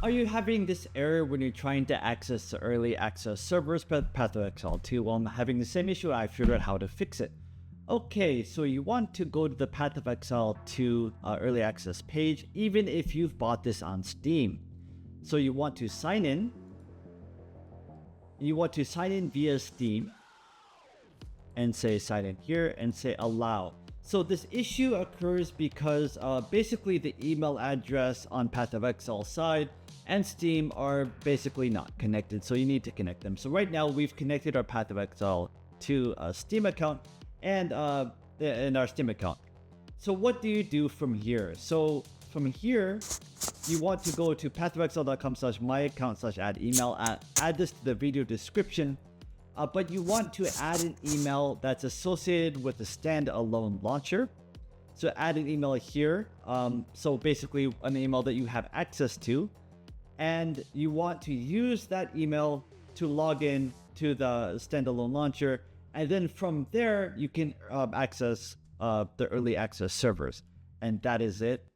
Are you having this error when you're trying to access the early access servers but Path of Exile 2? Well, I'm having the same issue. I figured out how to fix it. Okay, so you want to go to the Path of Exile 2 early access page, even if you've bought this on Steam. So you want to sign in. You want to sign in via Steam and say sign in here and say allow. So this issue occurs because basically the email address on Path of Exile side and Steam are basically not connected, so you need to connect them. So right now we've connected our Path of Exile to a Steam account and in our Steam account. So what do you do from here? So from here, you want to go to pathofexile.com/myaccount/add-email, add this to the video description, but you want to add an email that's associated with the standalone launcher. So add an email here, so basically an email that you have access to, and you want to use that email to log in to the standalone launcher, and then from there you can access the early access servers, and that is it.